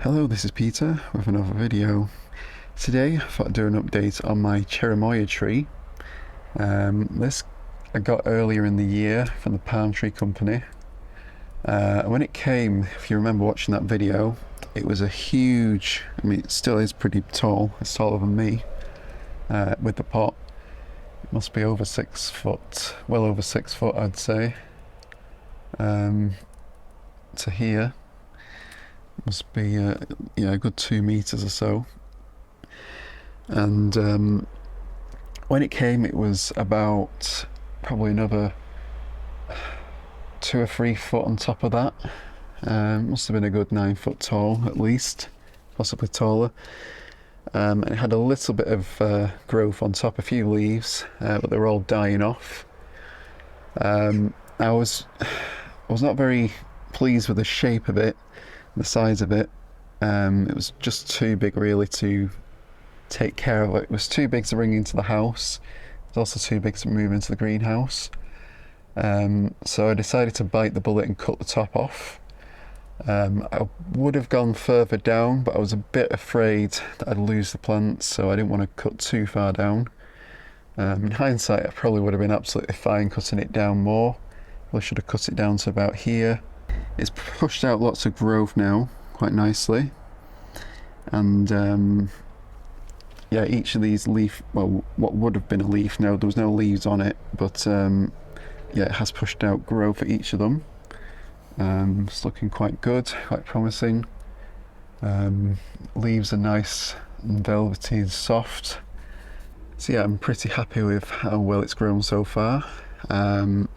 Hello, this is Peter with another video. Today I thought I'd do an update on my Cherimoya tree. This I got earlier in the year from the palm tree company. When it came, if you remember watching that video, it was a huge, it still is pretty tall, it's taller than me, with the pot. It must be over 6 foot, well over 6 foot I'd say. To here. Must be a good 2 meters or so. And when it came, it was about probably another 2 or 3 foot on top of that. Must have been a good 9 foot tall at least, possibly taller. And it had a little bit of growth on top, a few leaves, but they were all dying off. I was not very pleased with the shape of it, the size of it. It was just too big really to take care of. It was too big to bring into the house. It was also too big to move into the greenhouse. So I decided to bite the bullet and cut the top off. I would have gone further down, but I was a bit afraid that I'd lose the plants, so I didn't want to cut too far down. In hindsight, I probably would have been absolutely fine cutting it down more. I should have cut it down to about here. It's pushed out lots of growth now, quite nicely. And yeah, each of these what would have been a leaf, now there was no leaves on it, but yeah, it has pushed out growth for each of them. It's looking quite good, quite promising. Leaves are nice and velvety and soft. So yeah, I'm pretty happy with how well it's grown so far. I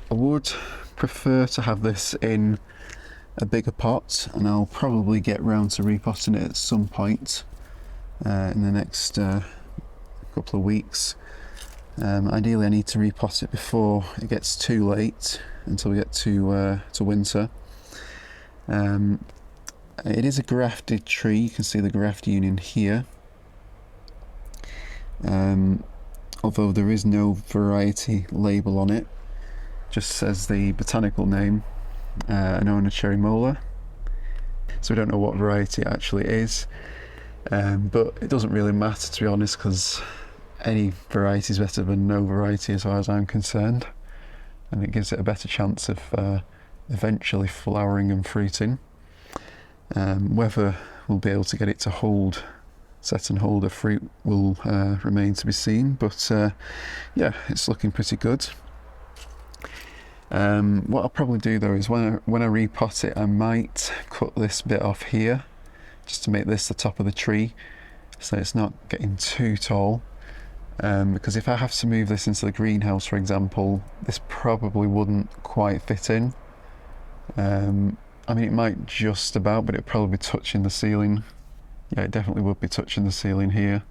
would prefer to have this in a bigger pot, and I'll probably get round to repotting it at some point in the next couple of weeks. Ideally I need to repot it before it gets too late, until we get to winter. It is a grafted tree, you can see the graft union here. Although there is no variety label on it, just says the botanical name, Annona cherimola. So we don't know what variety it actually is, but it doesn't really matter, to be honest, because any variety is better than no variety as far as I'm concerned, and it gives it a better chance of eventually flowering and fruiting. Whether we'll be able to get it to set and hold a fruit will remain to be seen, but yeah, it's looking pretty good. What I'll probably do though is when I repot it, I might cut this bit off here just to make this the top of the tree, so it's not getting too tall. Because if I have to move this into the greenhouse, for example, this probably wouldn't quite fit in. It might just about, but it'd probably be touching the ceiling. Yeah, it definitely would be touching the ceiling here.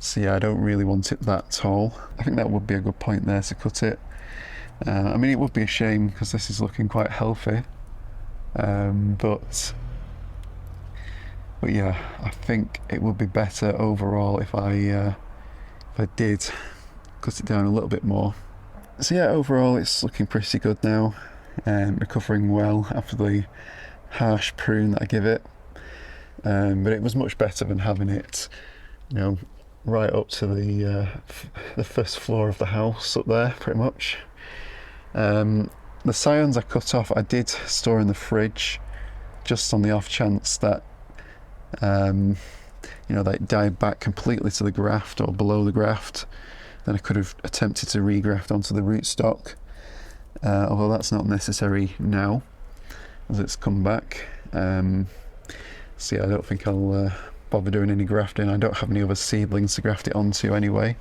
So yeah, I don't really want it that tall. I think that would be a good point there to cut it. It would be a shame because this is looking quite healthy. But yeah, I think it would be better overall if I did cut it down a little bit more. So yeah, overall it's looking pretty good now. Recovering well after the harsh prune that I give it. But it was much better than having it, right up to the first floor of the house up there, pretty much. The scions I cut off, I did store in the fridge, just on the off chance that they died back completely to the graft or below the graft. Then I could have attempted to regraft onto the rootstock, although that's not necessary now as it's come back. So yeah, I don't think I'll bother doing any grafting. I don't have any other seedlings to graft it onto anyway.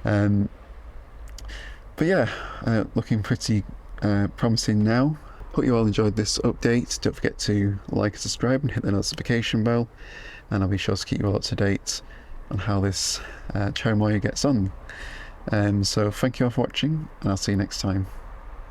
But yeah, looking pretty promising now. Hope you all enjoyed this update. Don't forget to like and subscribe and hit the notification bell, and I'll be sure to keep you all up to date on how this Cherimoya gets on. So thank you all for watching, and I'll see you next time.